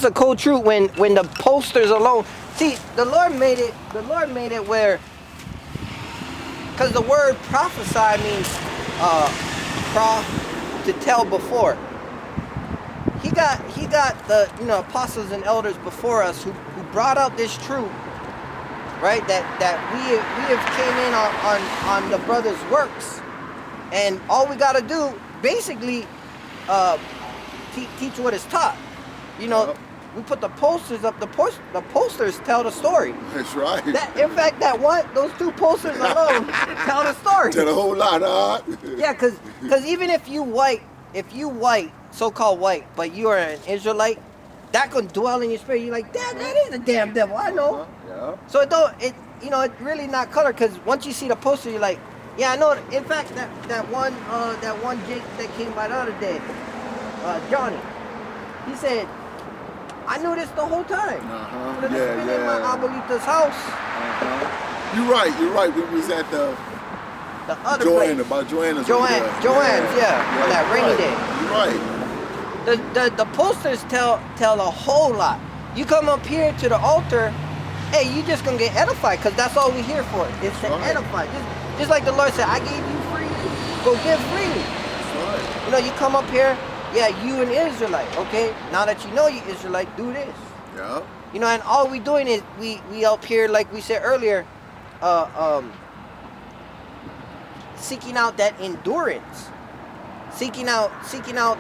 It's a cold truth when the posters alone. See, the Lord made it where, because the word prophesy means to tell before. He got the apostles and elders before us who brought out this truth, right? That we have came in on the brother's works, and all we got to do basically teach what is taught. Yep. We put the posters up. The posters tell the story. That's right. In fact, those two posters alone tell the story. Tell a whole lot, huh? Yeah, because even if you white, so-called white, but you are an Israelite, that can dwell in your spirit. You're like, that is a damn devil. I know. Yeah. So it really not color, because once you see the poster, you're like, yeah, I know. In fact, that one Jake that came by the other day, Johnny, he said, I knew this the whole time. But it's been in my abuelita's house. You're right. We was at the other Joanna's. Joanne's, yeah, on that rainy day. You're right. The posters tell a whole lot. You come up here to the altar, hey, you just gonna get edified, because that's all we're here for. It's to edify. Just like the Lord said, I gave you freely. Go give freely. That's right. You come up here. Yeah, you an Israelite, okay? Now that you know you Israelite, do this. Yeah. And all we doing is we up here, like we said earlier, seeking out that endurance, seeking out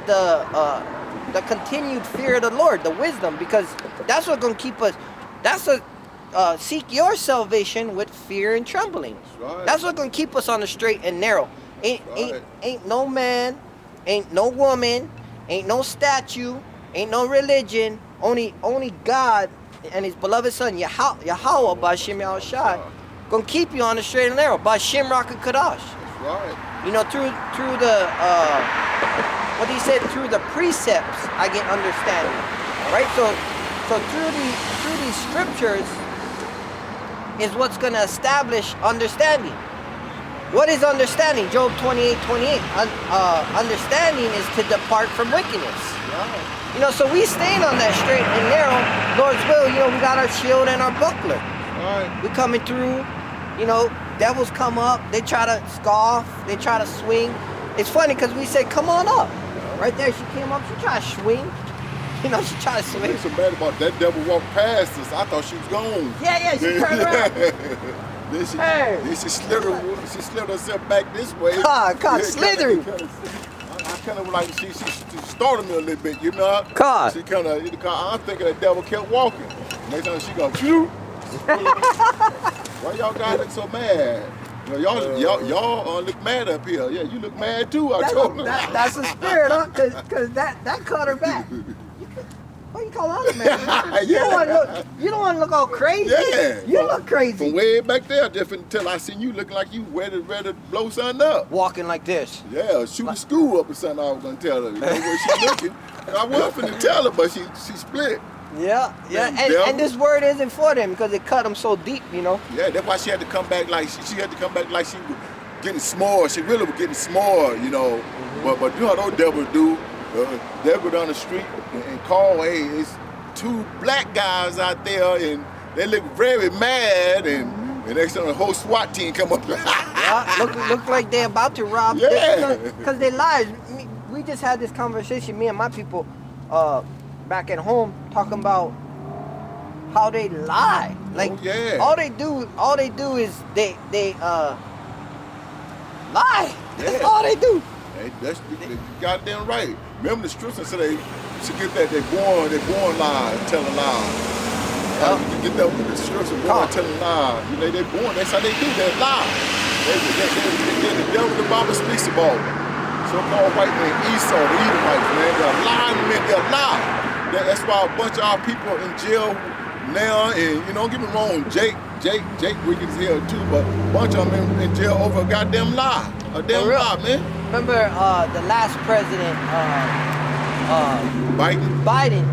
the continued fear of the Lord, the wisdom, because that's what's gonna keep us. Seek your salvation with fear and trembling. That's right. That's what's gonna keep us on the straight and narrow. Ain't no man, ain't no woman, ain't no statue, ain't no religion, only God and his beloved son, Yahweh, B'Shem Yahushua, gonna keep you on the straight and narrow, B'Shem Raka Kadash. That's right. Through the, what he said, through the precepts, I get understanding, right? So through these scriptures is what's gonna establish understanding. What is understanding? Job 28:28. Understanding is to depart from wickedness. Right. So we staying on that straight and narrow. Lord's will, we got our shield and our buckler. Right. We coming through, devils come up, they try to scoff, they try to swing. It's funny because we said, come on up. Right there, she came up, she tried to swing. She tried to swing. What's so bad about that devil walked past us? I thought she was gone. Yeah, she turned around. Then she slithered herself back this way. God, slithering. I kind of like, she startled me a little bit, God. She kind of, I'm thinking the devil kept walking. Next time she go, phew. Why y'all guys look so mad? Y'all look mad up here. Yeah, you look mad too, I told her. That's the spirit, huh? Because that caught her back. What you call us, man? You don't want to look all crazy. Yeah. You look crazy. From way back there, just until I seen you looking like you ready to blow something up. Walking like this. Yeah, shooting school up or something. I was gonna tell her. Where she looking? I was finna tell her, but she split. Yeah. And this word isn't for them because it cut them so deep, Yeah, that's why she had to come back like she had to come back like she was getting small. She really was getting small, Mm-hmm. But you know how those devils do. They'll go down the street and call, hey, it's two black guys out there, and they look very mad, and the next time the whole SWAT team come up. look like they're about to rob. Yeah. Because they lied. We just had this conversation, me and my people, back at home, talking about how they lie. Like, all they do is they lie. That's all they do. Hey, that's goddamn right. Remember the scripture said they get that they born lies, telling lies. You get that with the scripture, born telling lies. They born. That's how they do. They lie. The devil the Bible speaks about. So-called white man, Esau, the Edomites, man. They're lying men. They're lying. That's why a bunch of our people in jail now. And don't get me wrong, Jake wicked as hell too, but a bunch of them in jail over a goddamn lie. A damn lie, man. Remember the last president, Biden.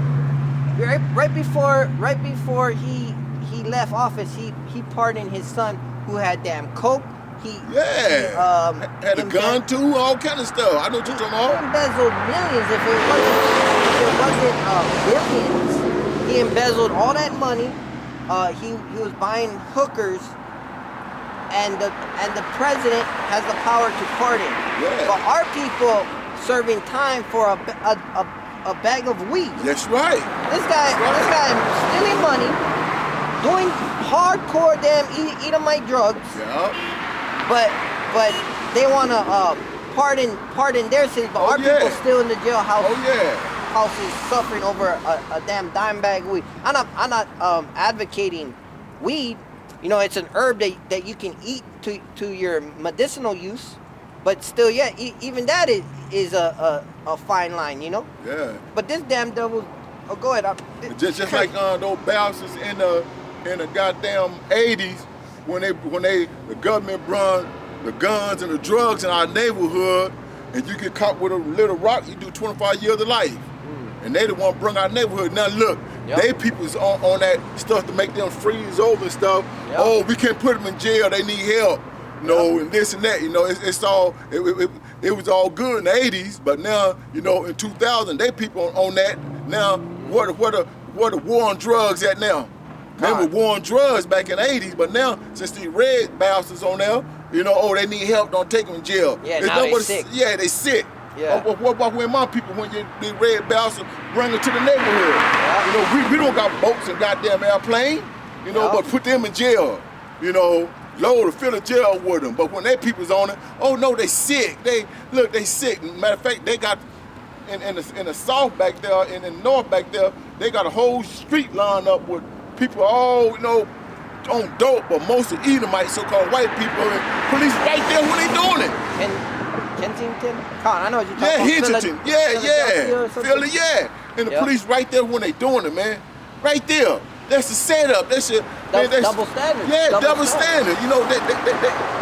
Right before he left office, he pardoned his son who had damn coke. Had a gun too, all kind of stuff. I know what you're talking about. He embezzled millions if it wasn't billions. he embezzled all that money. He was buying hookers, and the president has the power to pardon. Yeah. But our people serving time for a bag of weed. That's right. This guy stealing money, doing hardcore damn Edomite drugs. Yeah. But they want to pardon their sins, but our people still in the jailhouse. Oh yeah. Houses suffering over a damn dime bag of weed. I'm not advocating weed. You know, it's an herb that you can eat to your medicinal use, but still, yeah, even that is a fine line, you know. Yeah. But this damn devil. Oh, go ahead. Just like those bastards in the goddamn 80s when the government run the guns and the drugs in our neighborhood, and you get caught with a little rock, you do 25 years of life. And they the one bring our neighborhood. Now look, they people's on that stuff to make them freeze over and stuff. Yep. Oh, we can't put them in jail. They need help. You know, and this and that. You know, it's all it was all good in the 80s, but now, you know, in 2000, they people on that. Now, what the war on drugs at now? Remember war on drugs back in the 80s, but now since these red bastards on there, you know, oh, they need help, don't take them in jail. Yeah, now they sick. Yeah, they sick. Yeah. What about when my people, when the red bastards bring them to the neighborhood? Yeah. You know, we don't got boats and goddamn airplane, you know, but put them in jail, you know, load or fill a jail with them. But when their people's on it, oh no, they sick. They sick. Matter of fact, they got in the south back there, in the north back there, they got a whole street lined up with people all, you know, on dope, but mostly Edomites, so-called white people, and police right there when they doing it. And Kensington? I know what you're talking about. Hinton. Yeah. Philly, yeah. And the police right there when they doing it, man. Right there. That's the setup. That's your double standard. Yeah, double standard. You know, they,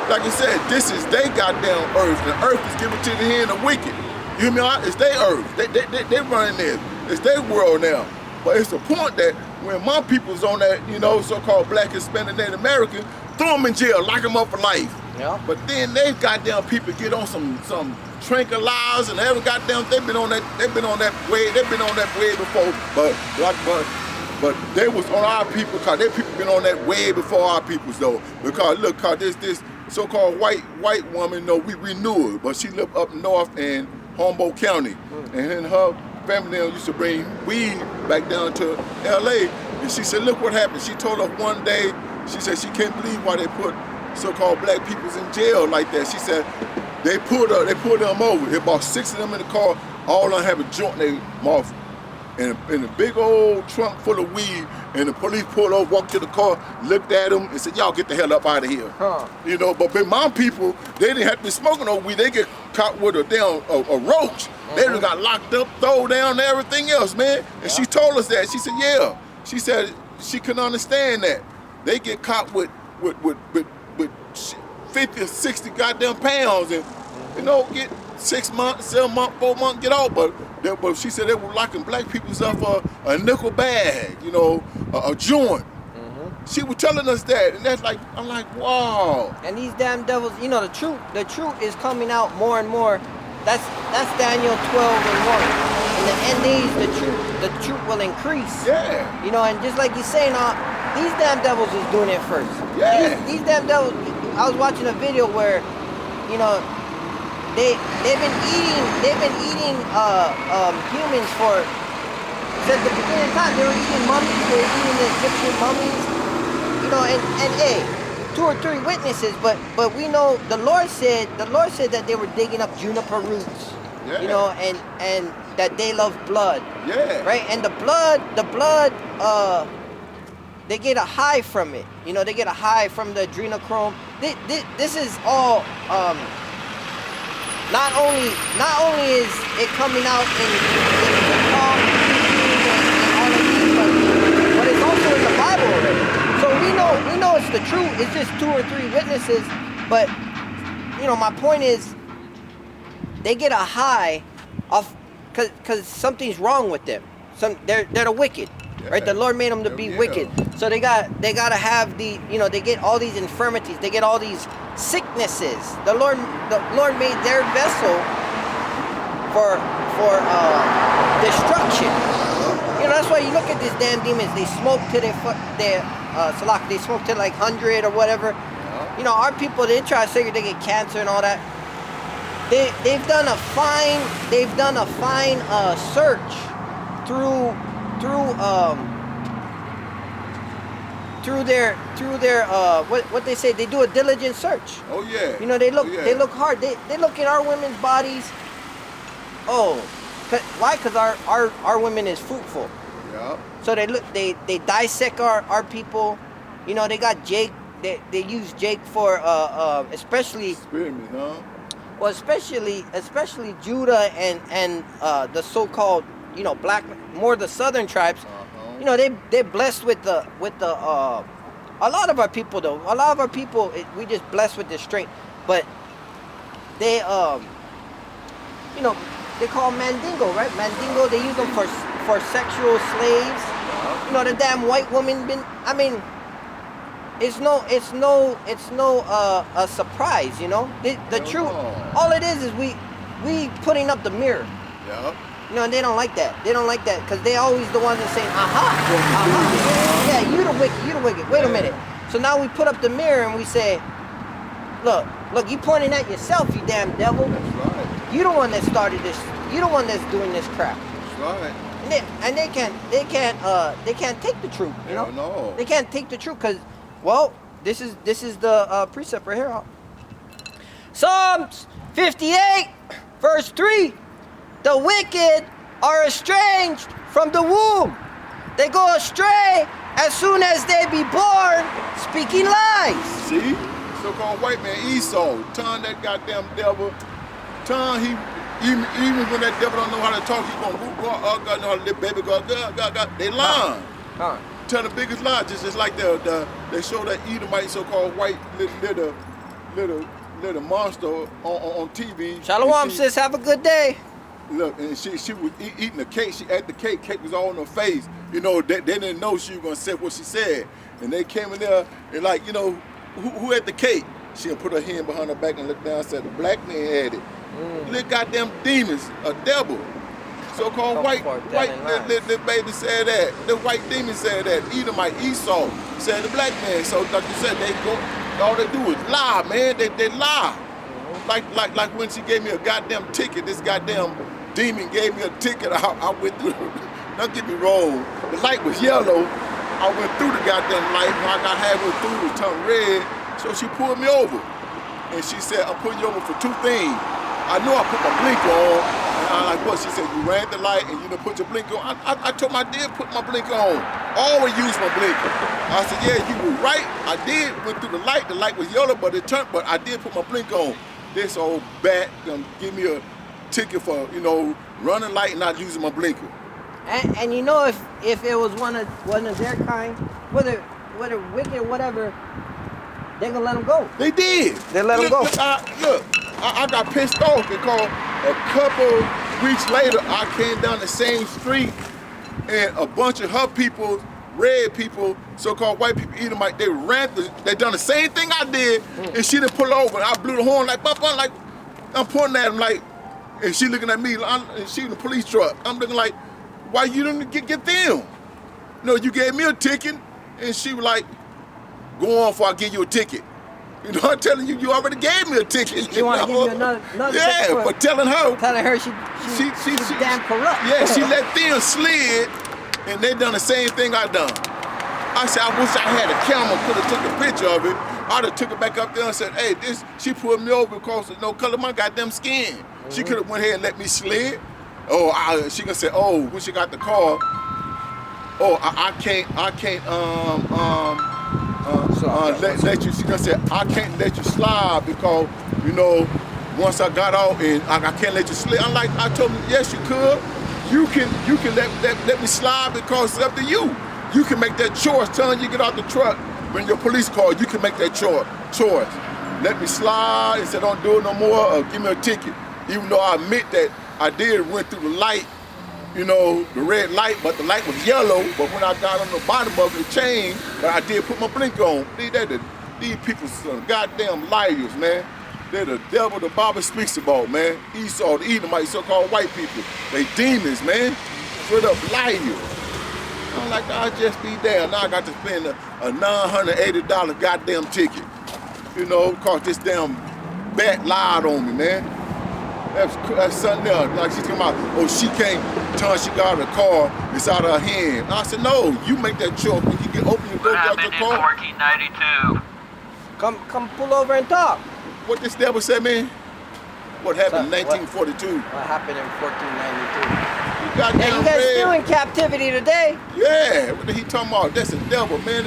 like I said, this is they goddamn earth. The earth is given to the hand of wicked. You hear me? It's their earth. They running this. It's their world now. But it's the point that when my people's on that, you know, so-called black, Hispanic, Native American, throw them in jail, lock them up for life. Yeah. But then they've goddamn people get on some tranquilizers and every goddamn they've been on that way before. But they was on our people, cause their people been on that way before our peoples though. Because look, cause this so-called white woman, you know, we knew her, but she lived up north in Humboldt County, and then her family used to bring weed back down to LA. And she said, look what happened. She told us one day, she said she can't believe why they put so-called black peoples in jail like that. She said they pulled them over. They bought 6 of them in the car. All of them have a joint in their mouth, in a big old trunk full of weed. And the police pulled over, walked to the car, looked at them, and said, y'all get the hell up out of here. You know, but my people, they didn't have to be smoking no weed. They get caught with a roach. They done got locked up, thrown down, and everything else, man. And she told us that. She said, yeah. She said she couldn't understand that. They get caught with 50 or 60 goddamn pounds and, you know, get 6 months, 7 months, 4 months, get out. But she said they were locking black people up for a nickel bag, you know, a joint. She was telling us that, and that's like, I'm like, wow. And these damn devils, you know, the truth is coming out more and more. That's Daniel 12:1. In the end days, the truth will increase. Yeah. You know, and just like you're saying, these damn devils is doing it first. Yeah. These damn devils. I was watching a video where, you know, they've been eating humans for since the beginning of time. They were eating mummies. They were eating the Egyptian mummies. You know, and hey, 2 or 3 witnesses, but we know the Lord said that they were digging up juniper roots. Yeah. You know, and that they love blood. Yeah. Right? And the blood, they get a high from it. You know, they get a high from the adrenochrome. This is all not only is it coming out in the Psalm and all of these, but it's also in the Bible already. So we know it's the truth. It's just 2 or 3 witnesses. But you know, my point is, they get a high off because something's wrong with them. They're the wicked, right? The Lord made them to be wicked. So they gotta have they get all these infirmities. They get all these sicknesses. The Lord made their vessel for destruction. You You know, that's why you look at these damn demons. They smoke till they smoke till like 100 or whatever. Yeah. You know, our people, they try to say they get cancer and all that. They've done a fine search through their what they say, they do a diligent search. Oh yeah. You know, they look Oh, yeah. they look hard. They look at our women's bodies. Oh, why? Because our women is fruitful. Yeah. So they dissect our people. You know, they got Jake. They use Jake for especially Experiment, huh? well, especially Judah and the so-called, you know, black, more the southern tribes. Uh-huh. You know, they're blessed with the a lot of our people though. A lot of our people, we just blessed with this strength. But they you know, they call Mandingo, right? Mandingo, they use them for sexual slaves. You know, the damn white woman it's no a surprise, you know. The truth, all it is we putting up the mirror. Yeah. You know, and they don't like that. They don't like that because they always the ones that say, aha. Yeah, you the wicked. Wait a minute. So now we put up the mirror and we say, look, you pointing at yourself, you damn devil. That's right. You the one that started this. You the one that's doing this crap. That's right. And they can't take the truth. You know, No. they can't take the truth because, well, this is the precept right here. Psalms 58, verse 3. The wicked are estranged from the womb. They go astray as soon as they be born, speaking lies. See? So-called white man Esau, turn that goddamn devil. Turn he even when that devil don't know how to talk, he gonna God know how to live, baby God. They lying. Huh. Tell the biggest lie, just like they show that Edomite so-called white little monster on TV. Shalom, sis. Have a good day. Look, and she was eating the cake. She ate the cake. Cake was all on her face. You know, they didn't know she was gonna say what she said, and they came in there and like, you know, who ate the cake? She put her hand behind her back and looked down and said, the black man had it. Little goddamn demons, a devil. So-called white little baby said that. The white demon said that. Edomite, Esau said the black man. So like you said, all they do is lie, man. They lie. Like when she gave me a goddamn ticket, this goddamn demon gave me a ticket. I went through. Don't get me wrong. The light was yellow. I went through the goddamn light. When I got halfway through, it turned red. So she pulled me over, and she said, "I'm putting you over for two things." I know I put my blinker on. And I'm like, what? She said, you ran the light and you didn't put your blinker on. I told her I did put my blinker on. Always use my blinker. I said, yeah, you were right. I did. Went through the light. The light was yellow, but it turned. But I did put my blinker on. This old bat gonna give me a ticket for, you know, running light and not using my blinker. And you know, if it was one of their kind, whether wicked or whatever, they gonna let them go. They did. They let them go. Look, I got pissed off because a couple weeks later, I came down the same street and a bunch of her people, red people, so-called white people, Edomite, they done the same thing I did, and she didn't pull over. I blew the horn like, I'm pointing at him like, and she looking at me, and she in the police truck. I'm looking like, why you didn't get them? No, you gave me a ticket, and she was like, go on before I give you a ticket. You know, I'm telling you, you already gave me a ticket. She want to give you another yeah, ticket but telling her she's damn corrupt. Yeah, she let them slid, and they done the same thing I done. I said, I wish I had a camera, could have took a picture of it. I'd have took it back up there and said, hey, she pulled me over because of no color of my goddamn skin. She could have went ahead and let me slid. Oh, she gonna say, oh, when she got the car, oh, I can't let you. She gonna say, I can't let you slide because, you know, once I got out and I can't let you slide. I told him, yes, you could. You can let me slide because it's up to you. You can make that choice. Telling you get out the truck when your police call, you can make that choice. Let me slide and say don't do it no more or give me a ticket. Even though I admit that I did went through the light, you know, the red light, but the light was yellow. But when I got on the bottom of it, it changed. But I did put my blinker on. These people some goddamn liars, man. They're the devil the Bible speaks about, man. Esau, the Edomite, so-called white people. They demons, man. Straight up liars. I'm like, I'll just be there. Now I got to spend a $980 goddamn ticket. You know, cause this damn bat lied on me, man. That's something else. Like she's talking about, oh, she can't turn, she got her car, it's out of her hand. I said, no, you make that choice when you get open your door, What get your happened in car. 1492? Come pull over and talk. What this devil said, man? What happened in What? 1942? What happened in 1492? You goddamn And you guys red. still in captivity today. Yeah, what he talking about? That's the devil, man.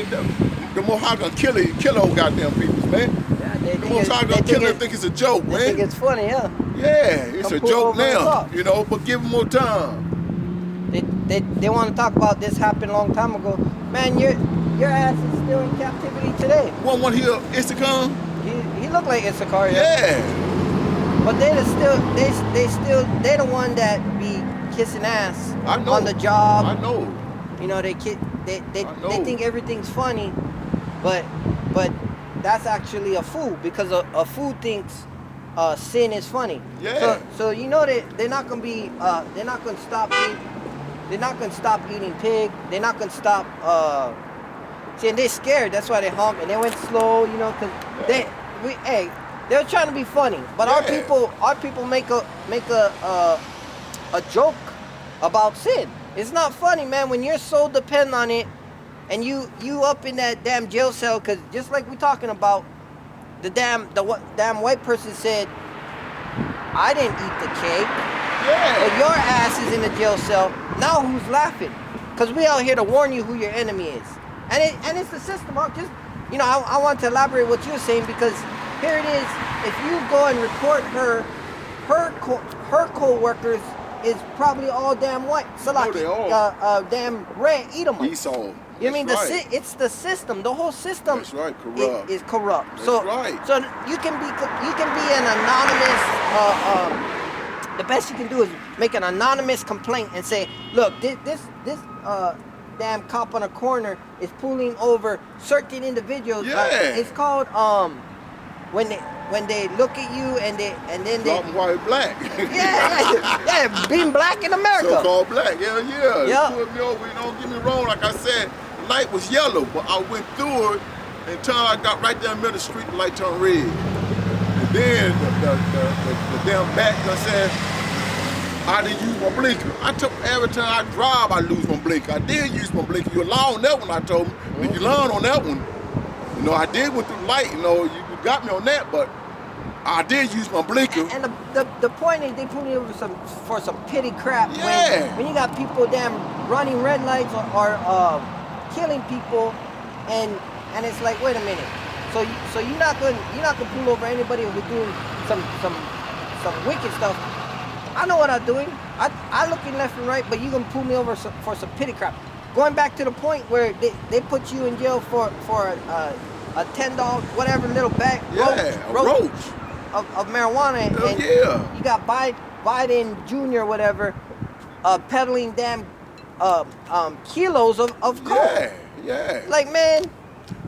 The Mohawk gonna kill old goddamn people, man. Yeah, they The think Mohawk gonna kill him, think it's a joke, they think man. it's funny, yeah. Yeah, it's Come a pull joke over and now, talk. you know, but give him more time. They want to talk about this happened a long time ago. Man, your ass is still in captivity today. One here, Issachar? He looked like Issachar, Yeah. But they the one that be kissing ass I know. on the job. I know. You know, they know. think everything's funny, but that's actually a fool, because a fool thinks sin is funny. Yeah. So you know that they're not gonna be they're not gonna stop eating pig. They're not gonna stop see, and they're scared. That's why they honk and they went slow. You know, cause they're trying to be funny, but our people make a joke about sin. It's not funny, man, when you're so dependent on it, and you up in that damn jail cell, because just like we're talking about, the damn white person said, I didn't eat the cake. Yeah. But your ass is in the jail cell. Now who's laughing? Because we out here to warn you who your enemy is. And it's the system. I want to elaborate what you're saying, because here it is. If you go and report her co-workers is probably all damn white. So like, they all. damn red Edomite. Esau. You know what I mean? Right. It's the system. The whole system. That's right, corrupt. Is corrupt. That's so right. So you can be an anonymous. The best you can do is make an anonymous complaint and say, look, this damn cop on a corner is pulling over certain individuals. Yeah. It's called when they look at you and then they Black and white, black. yeah, being black in America. So-called black, yeah. Yeah. Pulled me over, don't get me wrong, like I said, the light was yellow, but I went through it until I got right down the middle of the street, the light turned red. And then the damn back said, I didn't use my blinker. I took every time I drive, I lose my blinker. I did use my blinker. You lie on that one, I told him. Mm-hmm. You learn on that one. You know, I did went through the light, you got me on that, but I did use my blinker. And the point is, they put me over for some petty crap. Yeah. When you got people damn running red lights or killing people, and it's like, wait a minute. So you're not gonna pull over anybody who's doing some wicked stuff. I know what I'm doing. I look in left and right, but you gonna pull me over for some petty crap. Going back to the point where they put you in jail for a $10 whatever little bag roach of marijuana, and you got Biden Jr. whatever peddling damn kilos of coke. Yeah. Like, man.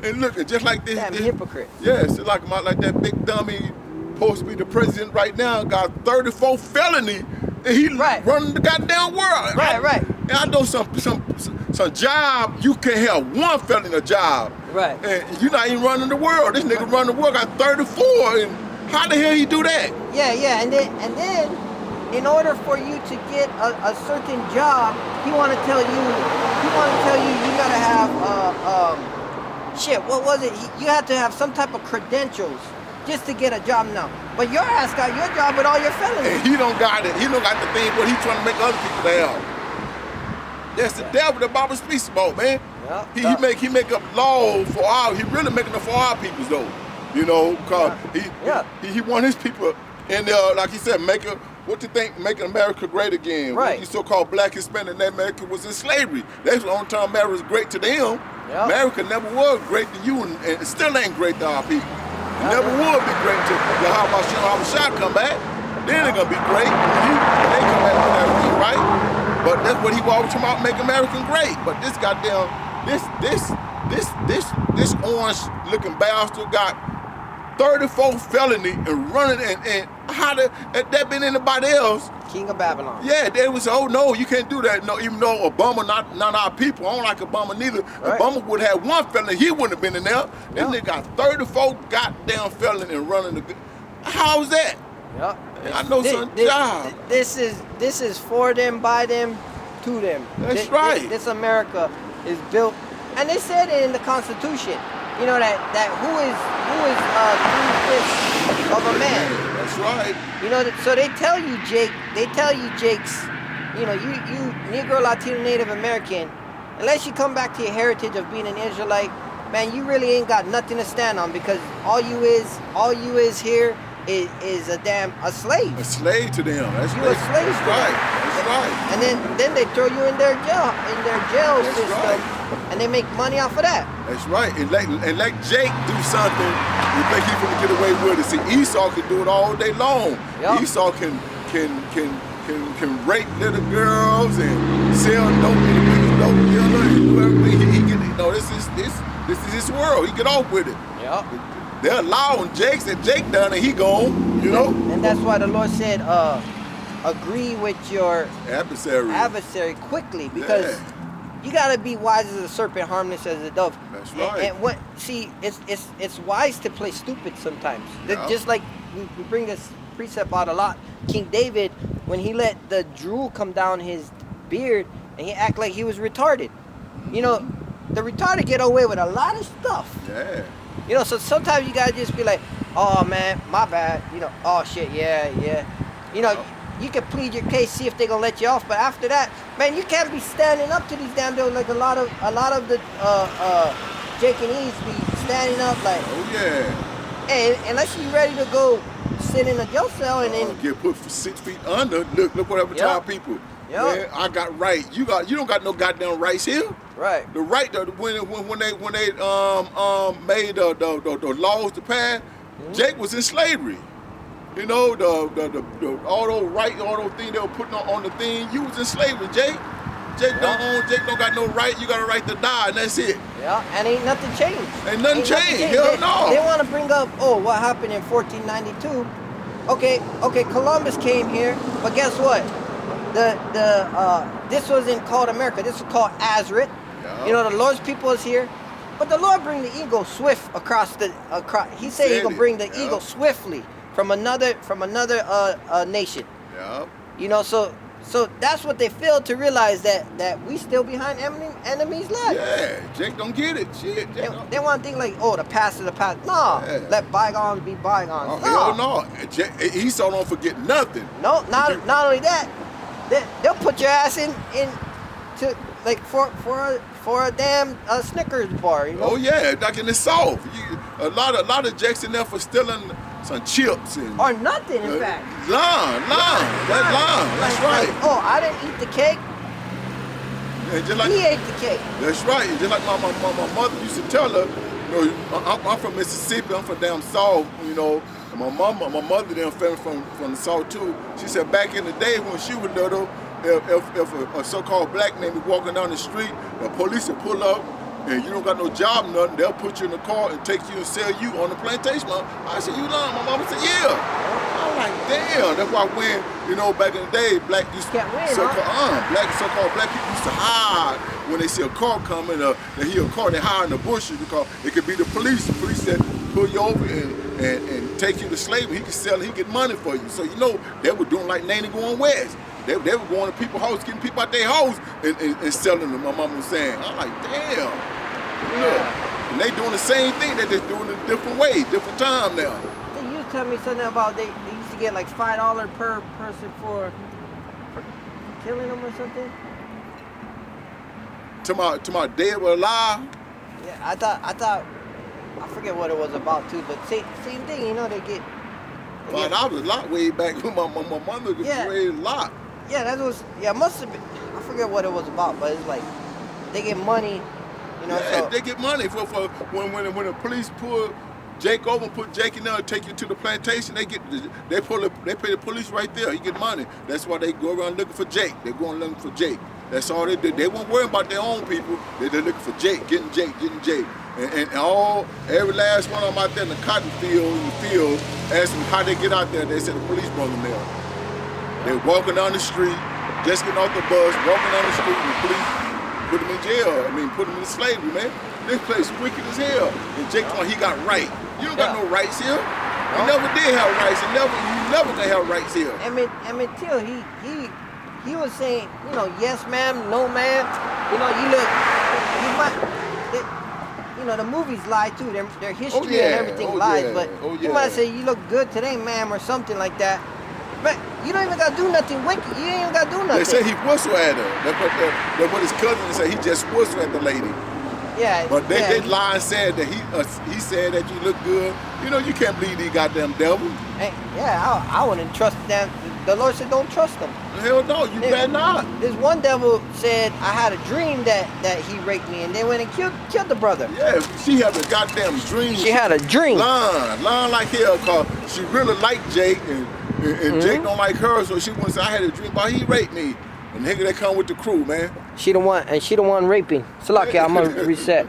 And look, just like this. Damn hypocrite. Yeah, it's like that big dummy supposed to be the president right now, got 34 felony, and he running the goddamn world. Right. And I know some job, you can't have one felony a job. Right. And you're not even running the world. This nigga running the world got 34, and how the hell he do that? Yeah, and then in order for you to get a certain job, he want to tell you you gotta have what was it? You had to have some type of credentials just to get a job now. But your ass got your job with all your felonies. And he don't got it. He don't got the thing what he trying to make other people have. That's the devil the Bible speaks about, man. Yeah. He make up laws for our. He really making them for our people though. You know, cause he want his people in there, like he said, making America great again. Right. These so-called black Hispanic, that America was in slavery. That's the only time America was great to them. Yep. America never was great to you, and it still ain't great to our people. It never would be great to Yahweh come back. Then they're gonna be great. They come back to everything, right? But that's what he was always talking about, make America great. But this goddamn, this orange looking bastard got 34 felony and running and how had that been anybody else? King of Babylon. Yeah, they was, oh no, you can't do that. No, even though Obama not our people. I don't like Obama neither. Right. Obama would have one felony, he wouldn't have been in there. This Yeah. nigga got 34 goddamn felony and running the. How's that? Yep. I know some job. This is for them, by them, to them. That's right. This America is built, and they said it in the Constitution. You know that who is 3/5 of a man. That's right. You know, so they tell you, Jake. They tell you, Jakes. You know, you Negro, Latino, Native American. Unless you come back to your heritage of being an Israelite, man, you really ain't got nothing to stand on because all you is here is a slave. A slave to them. That's You a right. slave That's to them. right. That's right. And then they throw you in their jail That's system, right. and they make money off of that. That's right. And let Jake do something, you think he's gonna get away with it. See, Esau can do it all day long. Yep. Esau can rape little girls and sell dope in the biggest dope dealer and do everything. He can, you know, this is his world. He get off with it. Yep. They're allowing Jake, and Jake done and he gone, you know? And that's why the Lord said, agree with your adversary quickly, because you gotta be wise as a serpent, harmless as a dove. That's right. And what? See, it's wise to play stupid sometimes. Yeah. Just like we bring this precept out a lot. King David, when he let the drool come down his beard, and he act like he was retarded. You know, the retarded get away with a lot of stuff. Yeah. You know, so sometimes you gotta just be like, oh man, my bad. You know, oh shit, yeah. You know, you can plead your case, see if they gonna let you off. But after that, man, you can't be standing up to these damn dudes like a lot of the Jake and E's be standing up like, Oh yeah. hey, unless you ready to go sit in a jail cell and then Get put for 6 feet under. Look what happened to our people. Yep. Man, I got right. You don't got no goddamn rights here. right. The right when they made the laws to pass, Jake was in slavery. You know, the all those things they were putting on the thing, you was in slavery, Jake. Jake don't got no right, you got a right to die, and that's it. Yeah, and ain't nothing changed. Ain't nothing changed. Hell no. They want to bring up, what happened in 1492. Okay, Columbus came here, but guess what? This wasn't called America. This was called Azrit. Yeah. You know, the Lord's people is here, but the Lord bring the eagle swift across. He said he gonna bring the eagle swiftly from another nation. Yeah. You know, so that's what they failed to realize, that we still behind enemies left. Yeah, Jake don't get it. Shit. They want to think like, the past is the past. No, let bygones be bygones. Oh, hell no. Esau don't forget nothing. No, not only that, they'll put your ass in to like for a damn Snickers bar. You know? Oh yeah, like in the South, a lot of Jakes in there for stealing some chips and Or nothing, in fact. Lime. That's right. Like, I didn't eat the cake. And just like, He ate the cake. That's right. And just like my mother used to tell her, you know, I'm from Mississippi. I'm from damn South. You know, and my mother them family from the South too. She said back in the day when she was little, if a so-called black man be walking down the street, the police will pull up, and you don't got no job, nothing, they'll put you in the car and take you and sell you on the plantation. I said, you lying? My mama said, yeah. I'm like, damn. That's why when, you know, back in the day, black used to, so-called black people used to hide when they see a car coming, they hear a car, they hide in the bushes because it could be the police. The police that pull you over and take you to slavery. He could sell it, he get money for you. So, you know, they were doing like Nanny going west. They were going to people's house, getting people out their house and selling them, my mama was saying. I'm like, damn. Yeah. And they doing the same thing, they're just doing it a different way, different time now. They used to tell me something about they used to get like $5 per person for killing them or something. To my dead or alive? Yeah, I thought, I forget what it was about too, but same thing, you know, they get. $5 a lot way back when my mother was way a lot. Yeah, that was, it must have been, I forget what it was about, but it's like, they get money, you know, Yeah, so. they get money for when the police pull Jake over and put Jake in there and take you to the plantation, they pay the police right there, he get money. That's why they go around looking for Jake. They're going looking for Jake. That's all they do. They won't worry about their own people. They're looking for Jake, getting Jake. And every last one of them out there in the cotton field, asked them how they get out there. They said the police brought them there. They walking down the street, just getting off the bus, walking down the street, and the police put them in jail. I mean, put them in slavery, man. This place wicked as hell. And Jake told he got right. You don't got no rights here. You never did have rights. You never gonna have rights here. Emmett Till, he was saying, you know, yes ma'am, no ma'am. You know, you know, the movies lie too. Their history and everything lies. But you might say you look good today, ma'am, or something like that. But you don't even gotta do nothing wicked. You ain't even gotta do nothing. They say he whistled at her. That's what his cousin said. He just whistled at the lady. Yeah. But that line said that he said that you look good. You know, you can't believe these goddamn devils. Hey, yeah, I wouldn't trust them. The Lord said don't trust them. Hell no, you better not. This one devil said I had a dream that he raped me, and they went and killed the brother. Yeah, she had a goddamn dream. She had a dream. Lying like hell, cause she really liked Jake, and Jake don't like her, so she wants to say, I had a dream about he raped me. And nigga, they come with the crew, man. She the one raping. Salaki, I'm gonna reset.